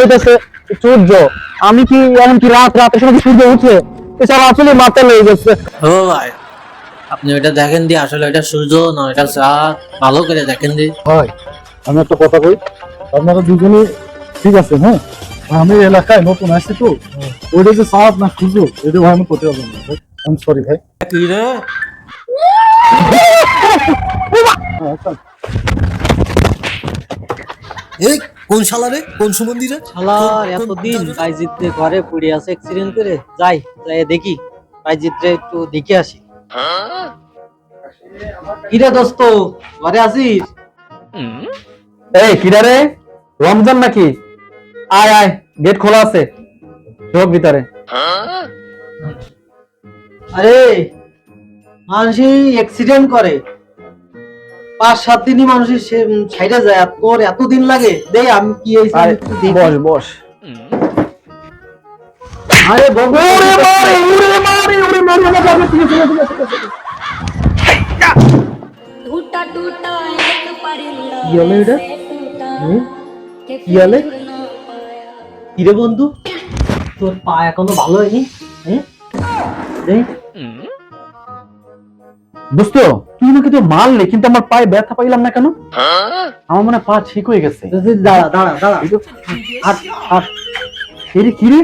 কইতেছে সূর্য, আমি কি এমন কি রাত রাতের সময় কি সূর্য উঠে? এছাড়া আসলে মাথা লেগে গেছে। ও ভাই, আপনি ওইটা দেখেন দি, আসলে এটা সূর্য না এটা চাঁদ, ভালো করে দেখেন দি। ভাই আমি একটা কথা কই, আপনারা দুজনে ঠিক আছে হ্যাঁ, আমি এই এলাকায় নতুন আসছি তো, ওইটা যে সাপ না সূর্য এটা ভাই আমি করতে পারবো না ভাই, আমি সরি ভাই। কি রে? এই কোন শালা রে, কোন সুমন্দি রে? শালার এতদিন বাইজিৎ রে ঘরে পড়ে আছে অ্যাক্সিডেন্ট করে, যাই দেখি বাইজিৎ রে একটু দেখে আসি। কিরে দোস্ত, ঘরে আছিস? এই কিরা রে, রমজান নাকি? আয় আয়, গেট খোলা আছে, ঢোক ভিতরে। আরে মানুষ অ্যাক্সিডেন্ট করে 5-7 দিনই মানুষের সাইডে যায়, আর তোর এতদিন লাগে? দেখ আমি কি হয়েছে আমি একটু দেখি। বস বস। আরে বাবা, ওরে মারে ওরে মারে ওরে মারে মারে, ঠিক আছে ঠিক আছে ঠিক আছে। टूटा टूटा एक परिंदा কি হলো এটা? কি হলো? কিরে বন্ধু, তোর পা এখনো ভালো হয়নি? হ্যাঁ দেখ। দোস্ত তুই নাকি তো মারলি, কিন্তু আমার পায়ে ব্যথা পাইলাম না কেন? আমার মনে হয় পা ঠিক হয়ে গেছে। দাঁড়া দাঁড়া দাঁড়া, হাট হাট। এরে কি রে?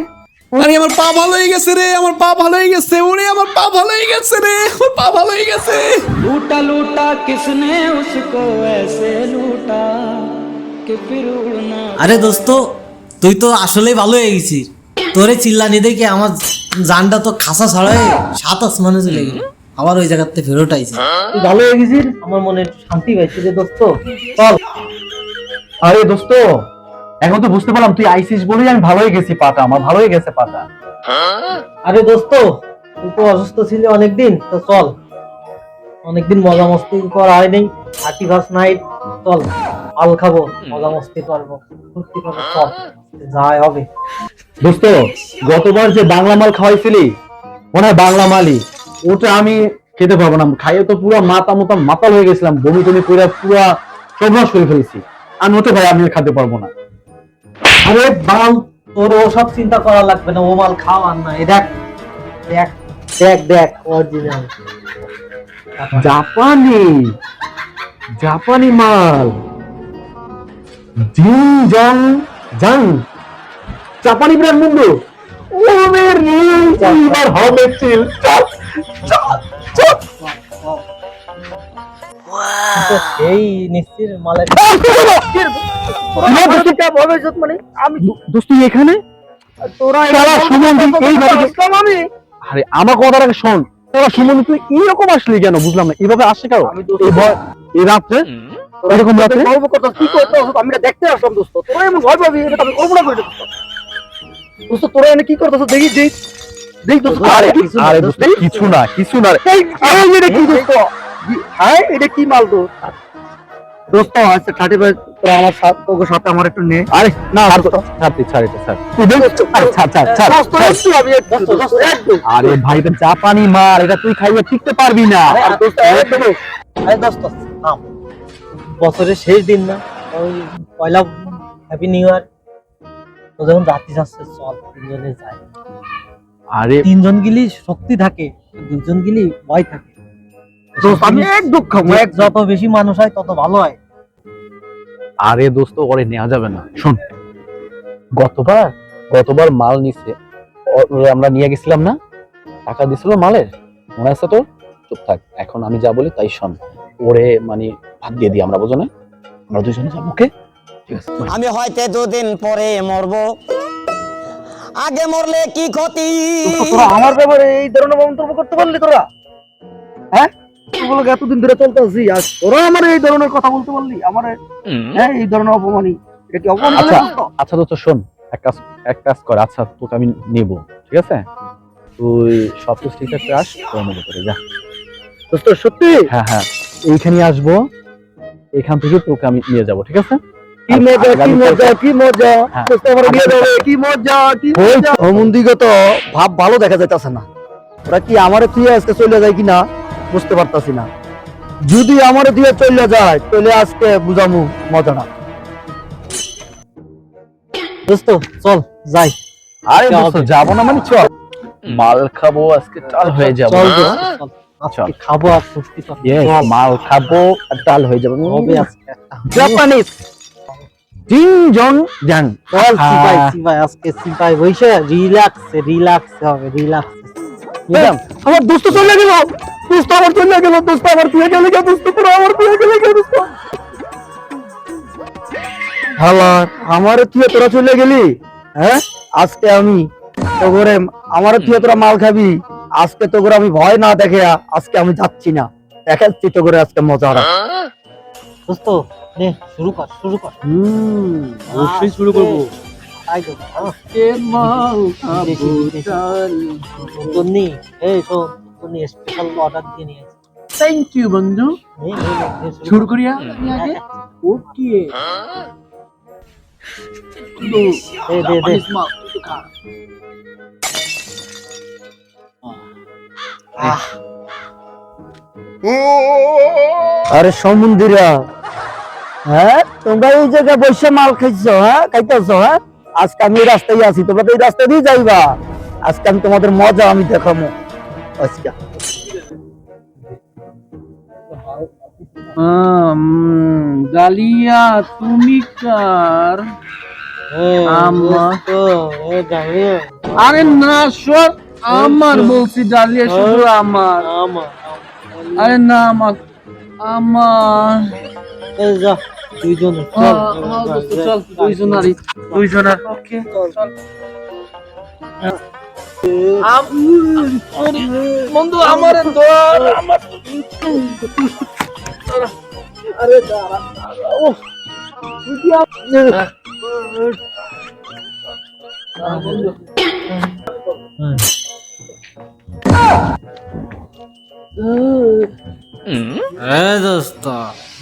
আরে আমার পা ভালো হয়ে গেছে রে, আমার পা ভালো হয়ে গেছে, ওরে আমার পা ভালো হয়ে গেছে রে, আমার পা ভালো হয়ে গেছে। लूटा लूटा किसने उसको ऐसे लूटा कि फिर उड़ना। আরে দোস্ত, তুই তো আসলেই ভালো হয়ে গেছিস। তোরে চিল্লানি দেখে আমার জানটা তো খাসা ছড়ায় 7 আসমানে চলে গেল, আবার ওই জায়গাতে ফেরত আইছে। তুই ভালো হয়ে গেছিস, আমার মনে একটু শান্তি পাইছি রে দোস্ত। চল। আরে দোস্ত, এখন তো বুঝতে পারলাম তুই আইসিস বলেই আমি ভালো হয়ে গেছি, পাটা আমার ভালো হয়ে গেছে পাটা। আরে দোস্ত, তুই তো অসুস্থ ছিলি অনেকদিন, তো চল অনেকদিন মজা মস্তি করা হয় নাই, 31st নাইট, চল আল খাবো, মজা মস্তি করবো, ফুর্তি করবো, চল যাই হবে। দোস্ত গতবার যে বাংলা মাল খাওয়াইছিলি, মনে হয় বাংলা মালই, ওটা আমি খেতে পারবো না, খাইয়ে তো পুরো মাতাল হয়ে গেছিলাম, বমি টমি করে পুরো সর্বনাশ করে ফেলেছি আমি, ওটা ভাই আমি খেতে পারবো না। আরে বাল, তোর ওসব চিন্তা করা লাগবে না, ও মাল খাও আর না। এই দেখ দেখ দেখ দেখ, অরিজিনাল জাপানি জাপানি মাল, জিন জং জাং, জাপানি ব্র্যান্ড বন্ধু। ওরে রে, এবার হবে চিল। চল চল চল। এই নিশ্চির মালের দোস্ত এখানে তোরা শালা সুমন, আমি আরে আমার কথাটাকে শোন, তোরা সুমন তুই এরকম আসলি কেন বুঝলাম না, এভাবে আসে কেন এই রাত্রে, এরকম রাত্রে? কি করতে আমি দেখতে আসলাম দোস্ত, তোরা এমন ভয় পাবি এটা আমি কল্পনা করি দোস্ত। তোরা এনে কি করতেছ দেখি দেখ দেখ দোস্ত। আরে দোস্ত কিছু না রে। এই এটা কি দোস্ত? হ্যাঁ এটা কি মাল তো দোস্ত? আচ্ছা 35 তোরা আমার সাথে, তোর সাথে আমার একটু নে। আরে না ছাড় এটা ছাড়, তুই দেখ ছাড়। দোস্ত একটু আমি একটু। আরে ভাই এটা জাপানি মাল, এটা তুই খাইয়ে টিকতে পারবি না। আরে দোস্ত আরে দোস্ত থাম, বছরের শেষ দিন না, ওই পয়লা হ্যাপি নিউ ইয়ার, তো যখন রাত্রি যাচ্ছে চল তিনজনে যাই। আরে 3 জন গিলি শক্তি থাকে, 2 জন গিলি ভয় থাকে। আমি এক দুঃখ যত বেশি মানুষ হয় তত ভালো হয়। আরে দোস্ত ওরে নেওয়া যাবে না, শোন গতবার মাল নিছে, ওরে আমরা নিয়ে গেছিলাম না, টাকা দিছিল মালের, মনে আছে তোর? চুপ থাক, এখন আমি যা বলি তাই শোন, ওরে মানে ভাগ দিয়ে দিই আমরা, বুঝো না? আমরা দুজনে যাবো, ওকে? ঠিক আছে। আমি হয়তো 2 দিন পরে মরবো, আগে মরলে কি ক্ষতি। তোরা আমার ব্যাপারে এই ধরনের মন্তব্য করতে পারলি তোরা? হ্যাঁ তোগুলো এতদিন ধরে চলতেছি, আর তোরা আমার এই ধরনের কথা বলতে পারলি আমার? হ্যাঁ এই ধরনের অপমানি, এটা কি অপমান? আচ্ছা দোস্ত শোন, এক কাজ কর, আচ্ছা তোকে আমি নিব, ঠিক আছে? তুই সব কিছু ঠিক আছে, আস তোর মতো করে যা। দোস্ত সত্যি? হ্যাঁ এইখানে আসবো, এখান থেকে তোকে আমি নিয়ে যাবো, ঠিক আছে? কি মজা কি মজা কি মজা, হ্যাঁ। দোস্ত আমার বিয়ে দেবে, কি মজা কি মজা। অমন্দিগত ভাব ভালো দেখা যাইতাছে না, ওরা কি আমারে তুই আজকে চলে যায় কিনা বুঝতে পারতাছি না। যদি আমারে দিয়ে চলে যায় তাহলে আজকে বুঝামু মজাটা। দোস্ত চল যাই। আরে দোস্ত যাবো না মানে চল, মাল খাবো আজকে, টাল হয়ে যাবো। চল দোস্ত, চল। আজকে খাবো আর ফুর্তি করবো। Yes, মাল খাবো আর টাল হয়ে যাবো। হবে আজকে একটা। জাপানিজ জিং জন জাং। চল সিপাই আজকে সিপাই বসে রিল্যাক্স হবে, রিল্যাক্স। আমার দোস্ত চলে গেল, দোস্ত আমার চলে গেল, দোস্ত আমার তুই গেলে কে, দোস্ত পুরো আমার তুই গেলে কে, দোস্ত হালার আমারে তুই তোরা চলে গেলি। হ্যাঁ আজকে আমি তো করে আমারে তুই তোরা মাল খাবি, আজকে তো করে আমি ভয় না দেখে আজকে আমি যাচ্ছি না, দেখাচ্ছি তো করে আজকে মজা হবে। দোস্ত নে শুরু কর। অবশ্যই শুরু করবো। তাই তো তন্নি, এই শোন তন্নি স্পেশাল অর্ডার দিয়ে নিয়ে আসি। থ্যাংক ইউ বন্ধু। শুরু করি আমি আগে। ওকে দে আরে সমুদ্রিরা, হ্যাঁ তোমরা এই জায়গায় বসে মাল খাইছো, হ্যাঁ খাইতেছো, হ্যাঁ আজকে আমি এই রাস্তায় আছি, তোমরা তো এই রাস্তা দিয়ে যাইবা, আজকে আমি তোমাদের মজা আমি দেখাবো আজকে। ডালিয়া তুমি কার? আরে না সর, আমার বলছি ডালিয়া শুধু আমার। আরে না আমার যা দুইজনে চল দুইজনার ওকে চল। বন্ধু আমার ধর, আমার আরে দাঁড়া ও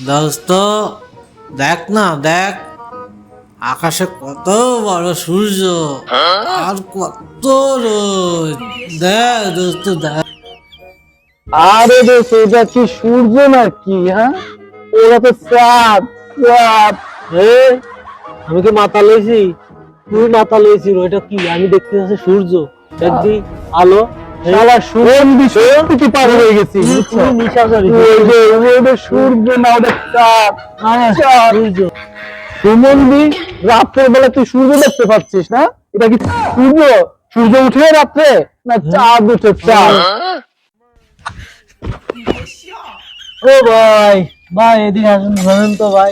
দোস্ত দেখ না, দেখ আকাশে কত বড় সূর্য আর কত রোদ, দেখ দোস্ত দেখ। আরে দোস্ত এটা কি সূর্য নাকি? হ্যাঁ ওরা তো চাঁদ, চাঁদ। আমি কি মাথা লইছি? তুই মাথা লইছিস, ওইটা কি আমি দেখতে পাচ্ছি সূর্য, দেখবি আলো। শালা সূর্য পার হয়ে গেছি, তুই নিশাচরি। ওটা সূর্য না, ওটা চাঁদ। সূর্য সুমন্দি রাত্রের বেলা তুই সূর্য দেখতে পাচ্ছিস না? এটা কি সূর্য? সূর্য উঠে রাত্রে না চাঁদ উঠে? চাঁদ। ও ভাই এদিকে আসুন, শোনেন তো ভাই।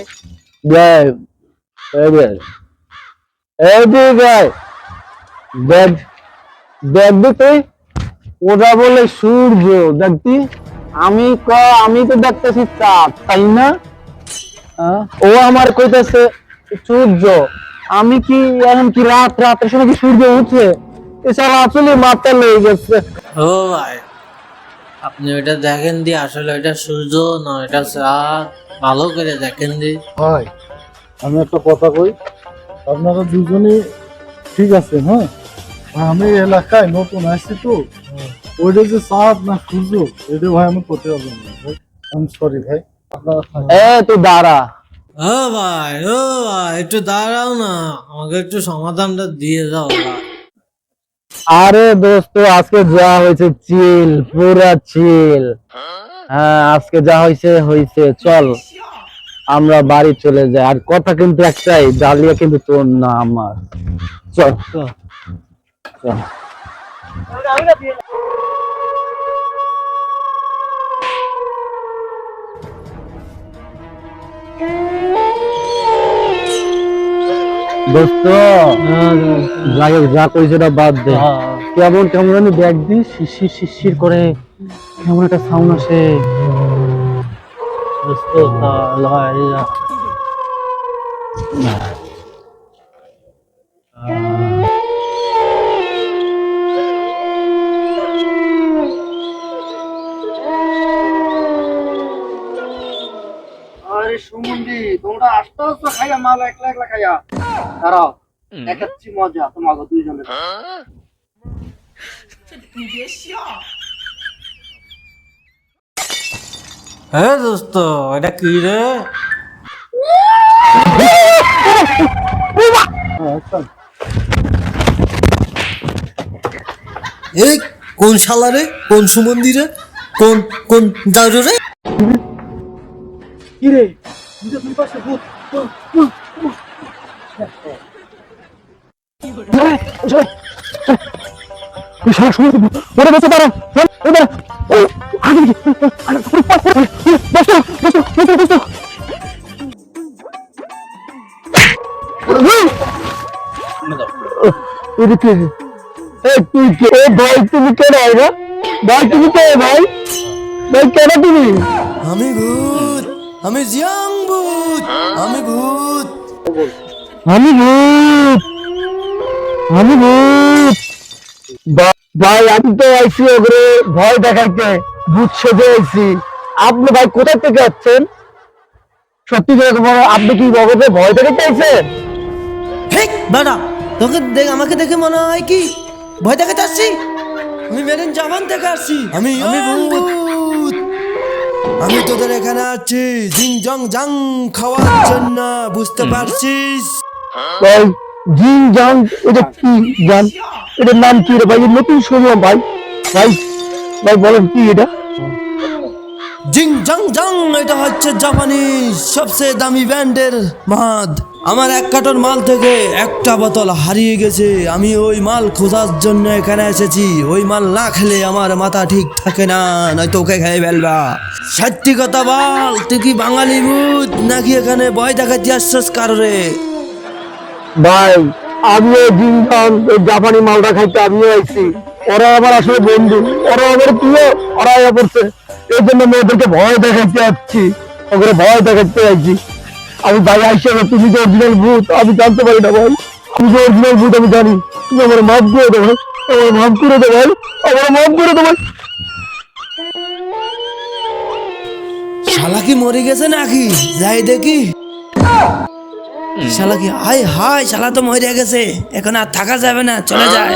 দেখবি তুই, ওরা বলে সূর্য দেখবি, আমি তো দেখতেছি চাঁদ, তাই না? ও আমার কইতেছে সূর্য, আমি কি এখন কি রাতের সময় কি সূর্য উঠে? এছাড়া আসলে মাথা লেগে গেছে। ও ভাই আপনি ওইটা দেখেন দি, আসলে ওইটা সূর্য না এটা চাঁদ, ভালো করে দেখেন দি। ভাই আমি একটা কথা কই, আপনারা দুজনে ঠিক আছে, হ্যাঁ আমি এই এলাকায় নতুন আসছি তো, ওইটা যে চাঁদ না সূর্য এটা ভাই আমি করতে পারবো না ভাই, আমি সরি ভাই। তুই দাঁড়া। ও ভাই একটু দাঁড়াও না, আমাকে একটু সমাধানটা দিয়ে দাও ভাই। আরে দোস্ত আজকে যা হয়েছে চিল, পুরা চিল। হ্যাঁ আজকে যা হয়েছে, চল আমরা বাড়ি চলে যাই। আর কথা কিন্তু একটাই, ডালিয়া কিন্তু তোর না আমার। চল চল। দোস্ত যা কইছে ওটা বাদ দে। কেমন আমি ব্যাগ দিই, শিরশির করে কেমন একটা সাউন্ড আসে। আরে সুমন্দি তোমরা আস্তে খাইয়া মাল একলা খাইয়া দাঁড়াও, দেখাচ্ছি মজা তোমাকে দুইজনের। হ্যাঁ দোস্ত এটা কি রে? এই কোন শালা রে, কোন সুমন্দি রে, কোন কোন দারু রে? কি রে দুই পাশে ভূত ওরে বসে দাঁড়া তুই কে ভাই? তুমি কেন না ভাই? তুমি কে ভাই? ভাই কেন তুমি? আমি ভূত, আমি জিয়াং ভূত, আমি ভূত। আমি ভূত, আমি ভূত। ভাই আমি তো আইসি ওগুলো ভয় দেখাইতে, ভূত সেজে আইসি। আপনি ভাই কোথা থেকে আসছেন? সত্যি করে বলো, আপনি কি ওগুলো ভয় দেখাইতে আইছেন? হেই বেটা, তোকে দেখ, আমাকে দেখে মনে হয় কি ভয় দেখাতে আসছি? আমি মেরিন জাপান থেকে আসছি, আমি ভূত। আমি তোদের এখানে আছি জিং জং জাং খাওয়ার জন্য, বুঝতে পারছিস? ভাই জিন জান, এটা কি জান? এটার নাম কি রে ভাই? এর নতুন শুনলাম ভাই। ভাই ভাই বলেন কি এটা? জিং জং জাং, এটা হচ্ছে জাপানিজ সবচেয়ে দামি ব্র্যান্ডের মদ। আমার 1 কার্টন মাল থেকে একটা বোতল হারিয়ে গেছে। আমি ওই মাল খোঁজার জন্য এখানে এসেছি। ওই মাল না খেলে আমার মাথা ঠিক থাকে না, নয়তো ওকে খেয়ে ফেলবা। সত্যি কথা বল, তুই কি বাঙালি ভূত নাকি এখানে ভয় দেখাতে আসছিস কারোরে? ভাই আমিও জিন জান ওই জাপানি মালটা খাইতে আমিও আইছি। ওরা আমার আসলে বন্ধু, ওরা আমার প্রিয়, ওরা আয়া পড়ছে। এই জন্য আমি ওদেরকে ভয় দেখাইতে আসছি, ওদের ভয় দেখাইতে আইছি। আমি ভাই আইসা, তুমি যে অরিজিনাল ভূত আমি জানতে পারি না ভাই। তুমি যে অরিজিনাল ভূত আমি জানি। তুমি আমার মাফ করে দেবো, আমার মাফ করে দেবো ভাই, আমার মাফ করে দেবো। শালা কি মরে গেছে নাকি? যাই দেখি। শালা কি হাই হাই, শালা তো মরে গেছে, এখন আর থাকা যাবে না, চলে যায়।